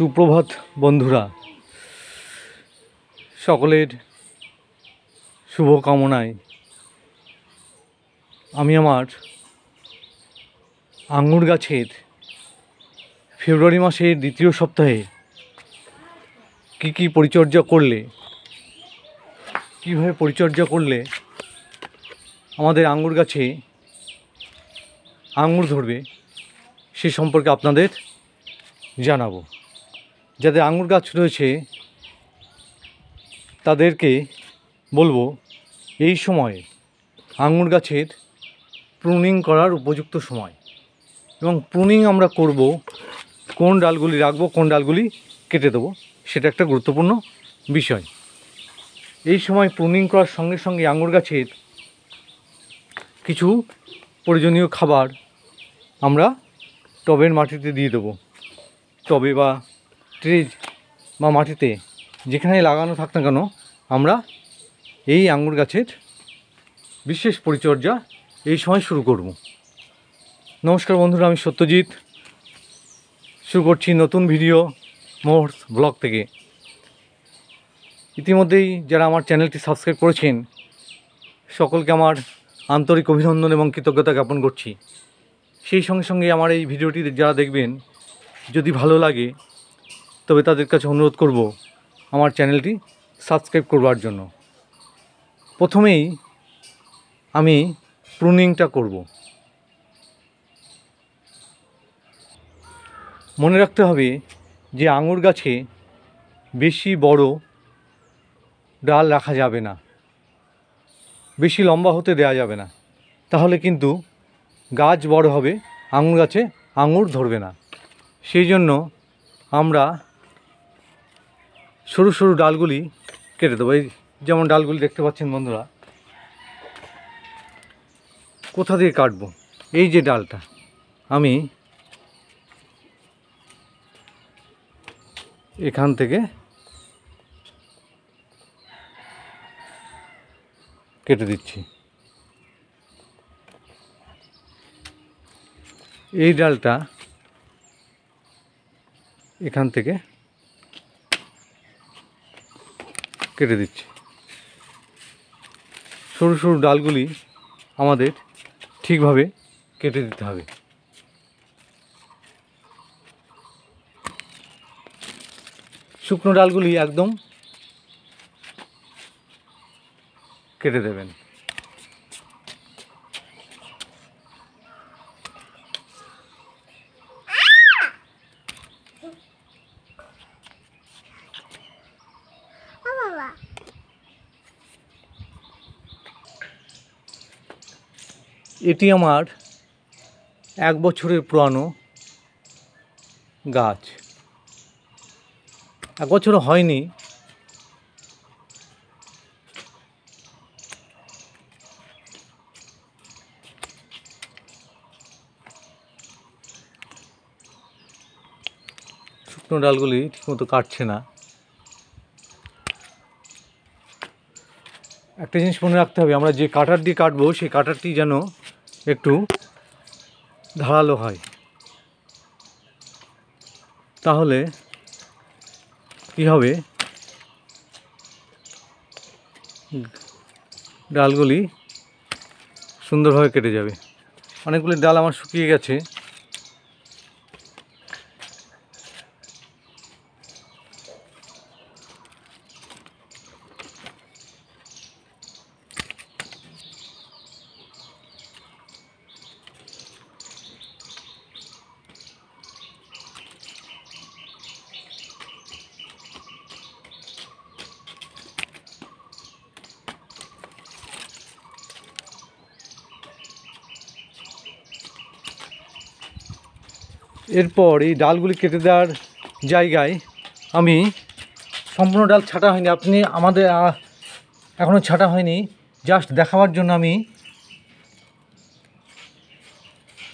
সুপ্রভাত বন্ধুরা, সকলের শুভকামনায় আমি আমার আঙ্গুর গাছের ফেব্রুয়ারি মাসের দ্বিতীয় সপ্তাহে কী পরিচর্যা করলে, কীভাবে পরিচর্যা করলে আমাদের আঙ্গুর গাছে আঙ্গুর ধরবে সে সম্পর্কে আপনাদের জানাবো। যাদের আঙ্গুর গাছ রয়েছে তাদেরকে বলবো এই সময়ে আঙ্গুর গাছের প্রুনিং করার উপযুক্ত সময়, এবং প্রুনিং আমরা করব কোন ডালগুলি রাখবো কোন ডালগুলি কেটে দেবো সেটা একটা গুরুত্বপূর্ণ বিষয়। এই সময় প্রুনিং করার সঙ্গে সঙ্গে আঙ্গুর গাছের কিছু প্রয়োজনীয় খাবার আমরা টবের মাটিতে দিয়ে দেবো। টবে বা ট্রেজ বা মাটিতে যেখানে লাগানো থাক না কেন আমরা এই আঙ্গুর গাছের বিশেষ পরিচর্যা এই সময় শুরু করব। নমস্কার বন্ধুরা, আমি সত্যজিৎ শুরু করছি নতুন ভিডিও মোহর্স ব্লগ থেকে। ইতিমধ্যেই যারা আমার চ্যানেলটি সাবস্ক্রাইব করেছেন সকলকে আমার আন্তরিক অভিনন্দন এবং কৃতজ্ঞতা জ্ঞাপন করছি। সেই সঙ্গে সঙ্গে আমার এই ভিডিওটি যারা দেখবেন যদি ভালো লাগে তবে তাদের কাছে অনুরোধ করব আমার চ্যানেলটি সাবস্ক্রাইব করবার জন্য। প্রথমেই আমি প্রুনিংটা করব। মনে রাখতে হবে যে আঙুর গাছে বেশি বড় ডাল রাখা যাবে না, বেশি লম্বা হতে দেওয়া যাবে না, তাহলে কিন্তু গাছ বড় হবে, আঙুর গাছে আঙুর ধরবে না। সেই জন্য আমরা সরু সরু ডালগুলি কেটে দেবো। এই যেমন ডালগুলি দেখতে পাচ্ছেন বন্ধুরা, কোথা দিয়ে কাটবো? এই যে ডালটা আমি এখান থেকে কেটে দিচ্ছি। এই ডালটা এখান থেকে কেটে দিচ্ছি। সরু সরু ডালগুলি আমাদের ঠিকভাবে কেটে দিতে হবে। শুকনো ডালগুলি একদম কেটে দেবেন। এটি আমার 1 বছরের পুরানো গাছ, 1 বছরও হয়নি। শুকনো ডালগুলি ঠিকমতো কাটছে না। একটা জিনিস মনে রাখতে হবে, আমরা যে কাটার দিয়ে কাটবো সেই কাটারটি যেন একটু ধারালো হয়, তাহলে কি হবে, ডালগুলি সুন্দরভাবে কেটে যাবে। অনেকগুলি ডাল আমার শুকিয়ে গেছে। এরপর এই ডালগুলি কেটে দেওয়ার জায়গায় আমি সম্পূর্ণ ডাল ছাঁটা হয়নি, আপনি আমাদের এখনও ছাঁটা হয়নি, জাস্ট দেখাবার জন্য আমি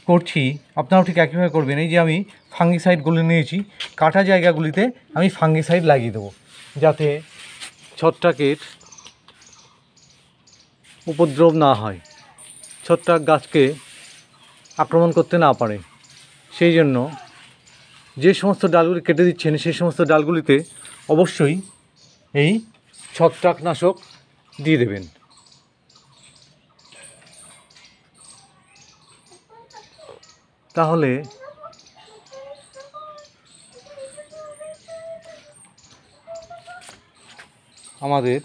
করছি। আপনারাও ঠিক একইভাবে করবেন। এই যে আমি ফাঙ্গিসাইডগুলি নিয়েছি, কাটা জায়গাগুলিতে আমি ফাঙ্গিসাইড লাগিয়ে দেবো যাতে ছত্রাকের উপদ্রব না হয়, ছত্রাক গাছকে আক্রমণ করতে না পারে। সেই জন্য যে সমস্ত ডালগুলি কেটে দিচ্ছেন সেই সমস্ত ডালগুলিতে অবশ্যই এই ছত্রাকনাশক দিয়ে দেবেন। তাহলে আমাদের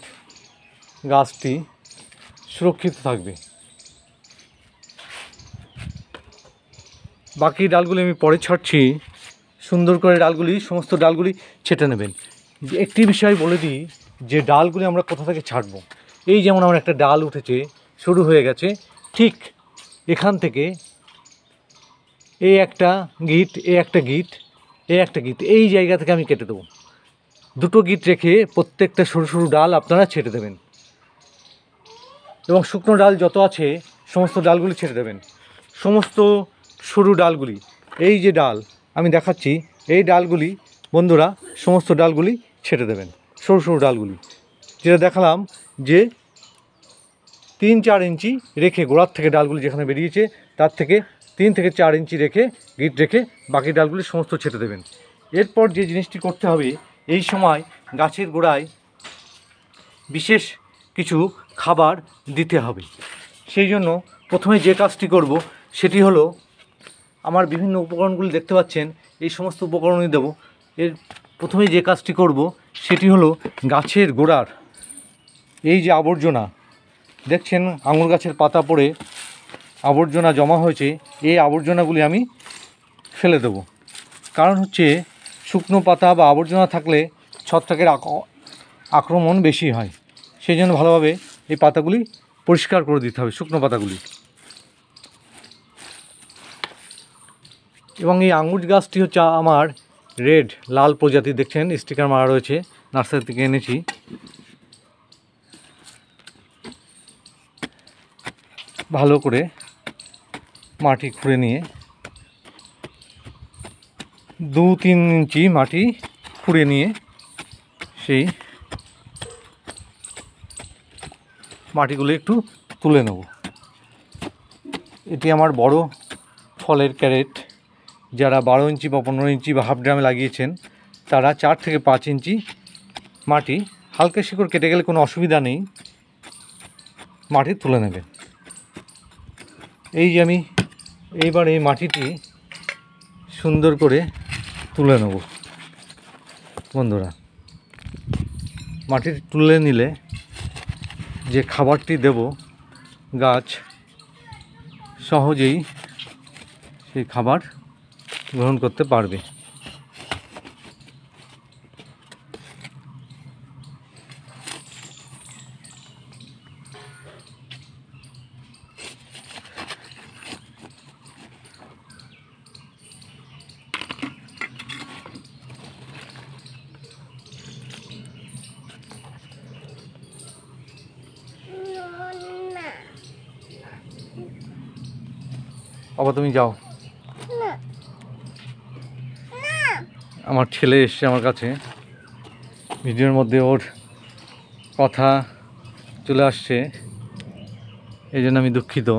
গাছটি সুরক্ষিত থাকবে। বাকি ডালগুলি আমি পরে ছাড়ছি, সুন্দর করে ডালগুলি সমস্ত ডালগুলি ছেটে নেবেন। একটি বিষয় বলে দিই যে ডালগুলি আমরা কোথা থেকে ছাড়বো। এই যেমন আমার একটা ডাল উঠেছে, শুরু হয়ে গেছে, ঠিক এখান থেকে এই একটা গিট, এই একটা গিট, এই একটা গিট, এই জায়গা থেকে আমি কেটে দেবো। দুটো গিট রেখে প্রত্যেকটা সরু সরু ডাল আপনারা ছেটে দেবেন এবং শুকনো ডাল যত আছে সমস্ত ডালগুলি ছেটে দেবেন। সমস্ত সরু ডালগুলি, এই যে ডাল আমি দেখাচ্ছি, এই ডালগুলি বন্ধুরা সমস্ত ডালগুলি ছেটে দেবেন। সরু সরু ডালগুলি যেটা দেখালাম যে 3-4 ইঞ্চি রেখে গোড়ার থেকে ডালগুলি যেখানে বেরিয়েছে তার থেকে 3 থেকে 4 ইঞ্চি রেখে গিট রেখে বাকি ডালগুলি সমস্ত ছেটে দেবেন। এরপর যে জিনিসটি করতে হবে, এই সময় গাছের গোড়ায় বিশেষ কিছু খাবার দিতে হবে। সেই জন্য প্রথমে যে কাজটি করব সেটি হলো, আমার বিভিন্ন উপকরণগুলি দেখতে পাচ্ছেন, এই সমস্ত উপকরণই দেবো। এর প্রথমে যে কাজটি করব সেটি হলো গাছের গোড়ার এই যে আবর্জনা দেখছেন, আঙুর গাছের পাতা পড়ে আবর্জনা জমা হয়েছে, এই আবর্জনাগুলি আমি ফেলে দেব। কারণ হচ্ছে শুকনো পাতা বা আবর্জনা থাকলে ছত্রাকের আক্রমণ বেশি হয়। সেই জন্য ভালোভাবে এই পাতাগুলি পরিষ্কার করে দিতে হবে, শুকনো পাতাগুলি। এবং এই আঙুর গাছটি হচ্ছে আমার রেড, লাল প্রজাতি, দেখছেন স্টিকার মারা রয়েছে, নার্সারি থেকে এনেছি। ভালো করে মাটি খুঁড়ে নিয়ে 2-3 ইঞ্চি মাটি খুঁড়ে নিয়ে সেই মাটিগুলো একটু তুলে নেব। এটি আমার বড় ফলের ক্যারেট। যারা 12 ইঞ্চি বা 15 ইঞ্চি বা হাফ ড্রামে লাগিয়েছেন তারা 4 থেকে 5 ইঞ্চি মাটি, হালকা শিকড় কেটে গেলে কোনো অসুবিধা নেই, মাটি তুলে নেবেন। এই যে আমি এইবার এই মাটিটি সুন্দর করে তুলে নেব বন্ধুরা। মাটি তুলে নিলে যে খাবারটি দেব, গাছ সহজেই সেই খাবার গ্রহণ করতে পারবে। বাবা তুমি যাও, আমার ছেলে এসছে আমার কাছে, ভিডিওর মধ্যে ওর কথা চলে আসছে, এই জন্য আমি দুঃখিত।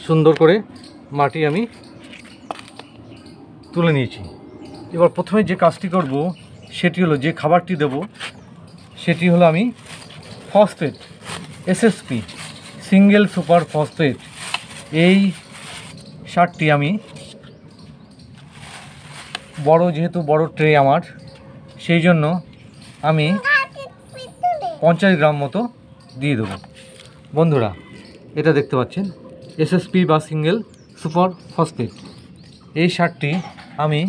সুন্দর করে মাটি আমি তুলে নিয়েছি। এবার প্রথমে যে কাজটি করব সেটি হলো, যে খাবারটি দেব সেটি হলো আমি phosphate, SSP, single super phosphate, এই সারটি আমি যেহেতু বড় ট্রে আমার, সেই জন্য আমি 50 গ্রাম মতো দিয়ে দেবো। বন্ধুরা এটা দেখতে পাচ্ছেন এসএসপি বা সিঙ্গেল সুপার ফসফেট, এই সারটি আমি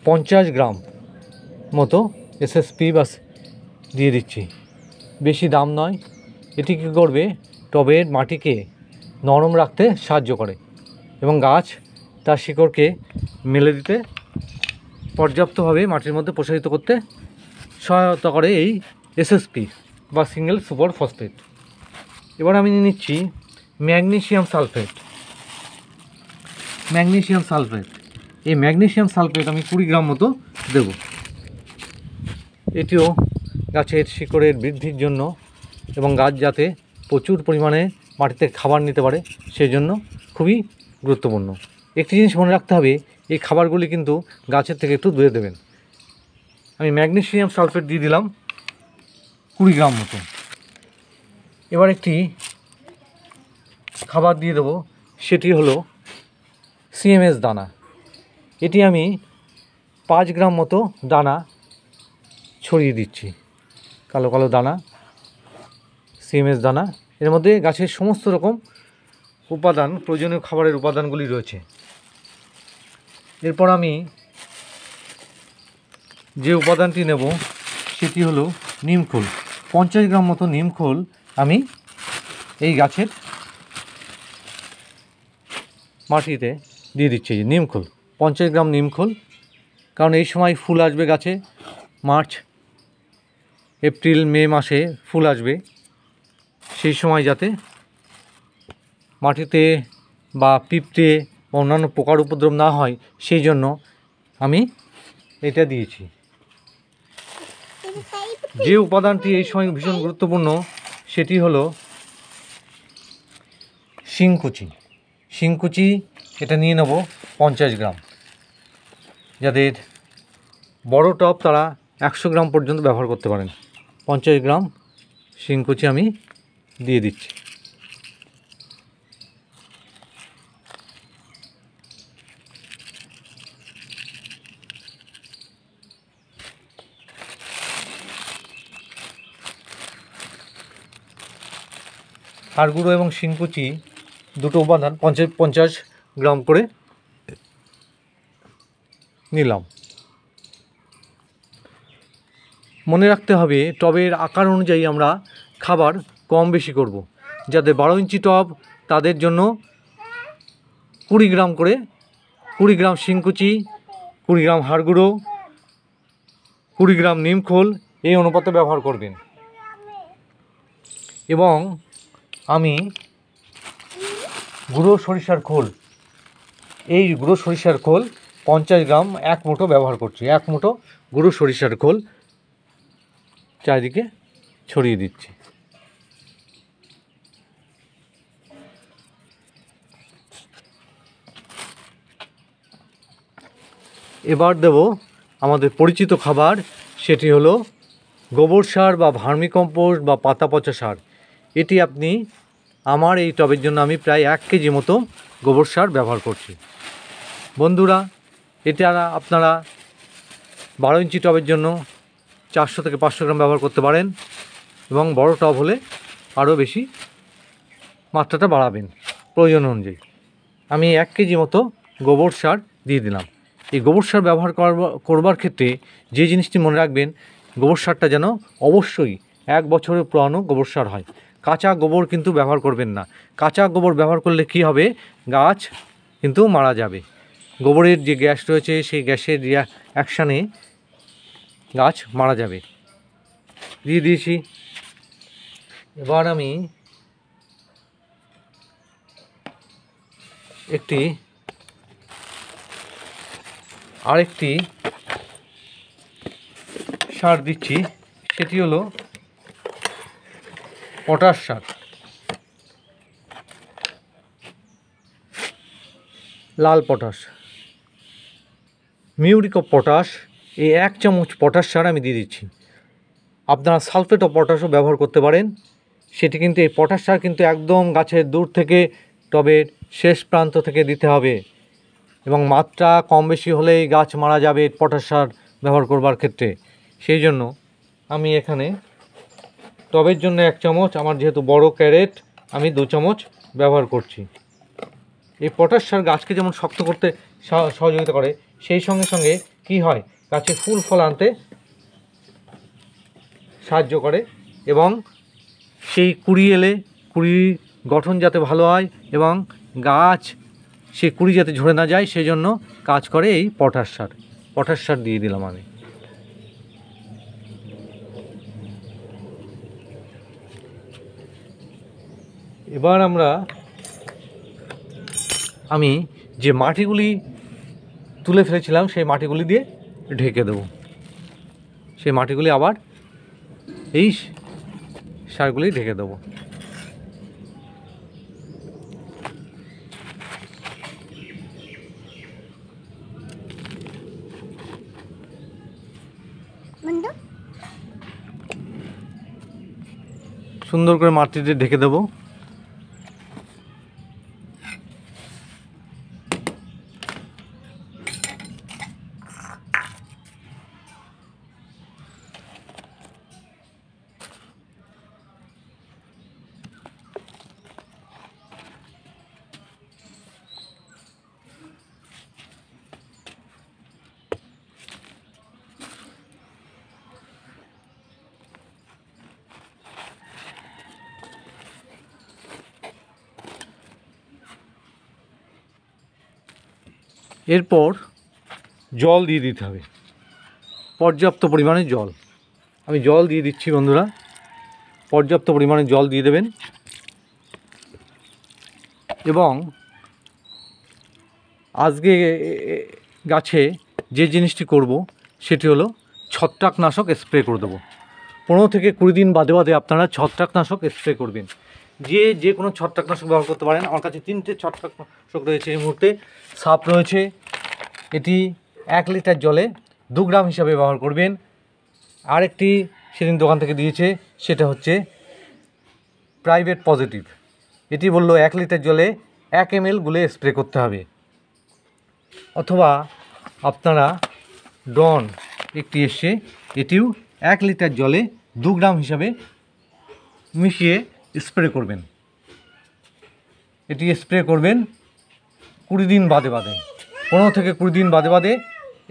50 গ্রাম মতো এসএসপি বা দিয়ে দিচ্ছি। বেশি দাম নয়। এটি কী করবে, টবের মাটিকে নরম রাখতে সাহায্য করে এবং গাছ তার শিকড়কে মেলে দিতে, পর্যাপ্তভাবে মাটির মধ্যে প্রসারিত করতে সহায়তা করে এই এসএসপি বা সিঙ্গেল সুপার ফসফেট। এবার আমি নিয়ে নিচ্ছি ম্যাগনেসিয়াম সালফেট। এই ম্যাগনেসিয়াম সালফেট আমি 20 গ্রাম মতো দেব। এটিও গাছের শিকড়ের বৃদ্ধির জন্য এবং গাছ যাতে প্রচুর পরিমাণে মাটিতে খাবার নিতে পারে সেই জন্য খুবই গুরুত্বপূর্ণ। একটি জিনিস মনে রাখতে হবে, এই খাবারগুলি কিন্তু গাছের থেকে একটু দূরে দেবেন। আমি ম্যাগনেসিয়াম সালফেট দিয়ে দিলাম 20 গ্রাম মতো। এবার একটি খাবার দিয়ে দেবো, সেটি হলো সিএমএস দানা। এটি আমি 5 গ্রাম মতো দানা ছড়িয়ে দিচ্ছি, কালো কালো দানা, সিএমএস দানা। এর মধ্যে গাছের সমস্ত রকম উপাদান, প্রয়োজনীয় খাবারের উপাদানগুলি রয়েছে। এরপর আমি যে উপাদানটি নেব সেটি হলো নিমখোল। 50 গ্রাম মতো নিমখোল আমি এই গাছের মাটিতে দিয়ে দিচ্ছি। নিমখোল 50 গ্রাম নিমখোল, কারণ এই সময় ফুল আসবে গাছে, মার্চ এপ্রিল মে মাসে ফুল আসবে, সেই সময় যাতে মাটিতে বা পিঁপড়ে বা অন্যান্য পোকার উপদ্রব না হয় সেই জন্য আমি এটা দিয়েছি। যে উপাদানটি এই সময় ভীষণ গুরুত্বপূর্ণ সেটি হলো শিংকুচি। এটা নিয়ে নেব 50 গ্রাম। যাদের বড় টব তারা 100 গ্রাম পর্যন্ত ব্যবহার করতে পারেন। 50 গ্রাম শিংকুচি আমি দিয়ে দিচ্ছি। হাড় গুঁড়ো এবং শিংকুচি দুটো উপাদান 50 গ্রাম করে নিলাম। মনে রাখতে হবে টবের আকার অনুযায়ী আমরা খাবার কম বেশি করব। যাদের 12 ইঞ্চি টব তাদের জন্য 20 গ্রাম করে, 20 গ্রাম শিংকুচি, 20 গ্রাম হাড় গুঁড়ো, 20 গ্রাম নিমখোল এই অনুপাতে ব্যবহার করবেন। এবং আমি গুঁড়ো সরিষার খোল, এই গুঁড়ো সরিষার খোল 50 গ্রাম 1 মুঠো ব্যবহার করছি। 1 মুঠো গুঁড়ো সরিষার খোল চারিদিকে ছড়িয়ে দিচ্ছি। এবার দেব আমাদের পরিচিত খাবার, সেটি হলো গোবর সার বা ভার্মিকম্পোস্ট বা পাতা পচা সার। এটি আপনি, আমার এই টবের জন্য আমি প্রায় 1 কেজি মতো গোবর সার ব্যবহার করছি। বন্ধুরা, এটা আপনারা 12 ইঞ্চি টবের জন্য 400 থেকে 500 গ্রাম ব্যবহার করতে পারেন এবং বড় টব হলে আরও বেশি মাত্রাটা বাড়াবেন প্রয়োজন অনুযায়ী। আমি 1 কেজি মতো গোবর সার দিয়ে দিলাম। এই গোবর সার ব্যবহার করবার ক্ষেত্রে যে জিনিসটি মনে রাখবেন, গোবর সারটা যেন অবশ্যই 1 বছরের পুরানো গোবর সার হয়। কাঁচা গোবর কিন্তু ব্যবহার করবেন না। কাঁচা গোবর ব্যবহার করলে কি হবে, গাছ কিন্তু মারা যাবে। গোবরের যে গ্যাস রয়েছে সেই গ্যাসের অ্যাকশানে গাছ মারা যাবে। দিয়ে দিয়েছি। এবার আমি আরেকটি সার দিচ্ছি, সেটি হলো পটাশ সার। লাল পটাশ, মিউরিক অফ পটাশ, এই 1 চামচ পটাশ সার আমি দিয়ে দিচ্ছি। আপনারা সালফেট অফ পটাশও ব্যবহার করতে পারেন। সেটি কিন্তু, এই পটাশ সার কিন্তু একদম গাছের দূর থেকে টবের শেষ প্রান্ত থেকে দিতে হবে এবং মাত্রা কম বেশি হলেই গাছ মারা যাবে পটাশ সার ব্যবহার করবার ক্ষেত্রে। সেই জন্য আমি এখানে টবের জন্য 1 চামচ, আমার যেহেতু বড় ক্যারেট আমি 2 চামচ ব্যবহার করছি। এই পটাশ সার গাছকে যেমন শক্ত করতে সহযোগিতা করে, সেই সঙ্গে সঙ্গে কি হয়, গাছে ফুল ফল আনতে সাহায্য করে এবং সেই কুড়ি এলে কুড়ির গঠন যাতে ভালো হয় এবং গাছ সেই কুড়ি যাতে ঝরে না যায় সেই জন্য কাজ করে এই পটাশ সার দিয়ে দিলাম আমি। এবার আমি যে মাটিগুলি তুলে ফেলেছিলাম সেই মাটিগুলি দিয়ে ঢেকে দেব। সেই মাটিগুলি আবার এই সারগুলি ঢেকে দেবো। সুন্দর করে মাটিতে ঢেকে দেব। এরপর জল দিয়ে দিতে হবে, পর্যাপ্ত পরিমাণে জল। আমি জল দিয়ে দিচ্ছি বন্ধুরা, পর্যাপ্ত পরিমাণে জল দিয়ে দেবেন। এবং আজকে গাছে যে জিনিসটি করব সেটি হলো ছত্রাকনাশক স্প্রে করে দেবো। 15 থেকে 20 দিন বাদে বাদে আপনারা ছত্রাকনাশক স্প্রে করবেন। যে কোনো ছত্রাকনাশক ব্যবহার করতে পারেন। আমার কাছে 3টে ছত্রাকনাশক রয়েছে এই মুহূর্তে। সাপ রয়েছে, এটি 1 লিটার জলে 2 গ্রাম হিসাবে ব্যবহার করবেন। আরেকটি সেদিন দোকান থেকে দিয়েছে, সেটা হচ্ছে প্রাইভেট পজিটিভ। এটি বললো 1 লিটার জলে 1 ml গুলে স্প্রে করতে হবে। অথবা আপনারা ডন একটি এসে এটিও 1 লিটার জলে 2 গ্রাম হিসাবে মিশিয়ে স্প্রে করবেন। এটি স্প্রে করবেন 20 দিন বাদে বাদে, 15 থেকে 20 দিন বাদে বাদে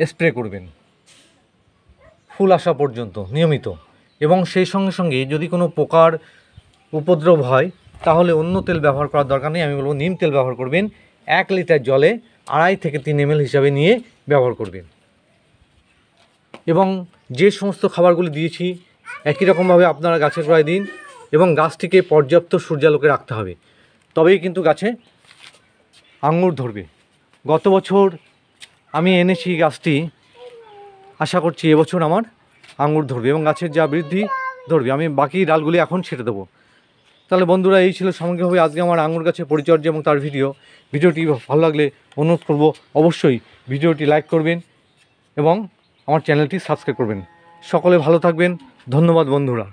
স্প্রে করবেন ফুল আসা পর্যন্ত নিয়মিত। এবং সেই সঙ্গে সঙ্গে যদি কোনো পোকার উপদ্রব হয় তাহলে অন্য তেল ব্যবহার করার দরকার নেই। আমি বলবো নিম তেল ব্যবহার করবেন। 1 লিটার জলে 2.5 থেকে 3 ml হিসাবে নিয়ে ব্যবহার করবেন। এবং যে সমস্ত খাবারগুলি দিয়েছি একই রকমভাবে আপনারা গাছের গোড়ায় দিন এবং গাছটিকে পর্যাপ্ত সূর্যালোকে রাখতে হবে, তবেই কিন্তু গাছে আঙুর ধরবে। গত বছর আমি এনেছি গাছটি, আশা করছি এবছর আমার আঙুর ধরবে এবং গাছের যা বৃদ্ধি ধরবে। আমি বাকি ডালগুলি এখন ছেটে দেবো। তাহলে বন্ধুরা, এই ছিল সামগ্রিকভাবে আজকে আমার আঙুর গাছের পরিচর্যা এবং তার ভিডিওটি ভালো লাগলে অনুরোধ করব অবশ্যই ভিডিওটি লাইক করবেন এবং আমার চ্যানেলটি সাবস্ক্রাইব করবেন। সকলে ভালো থাকবেন। ধন্যবাদ বন্ধুরা।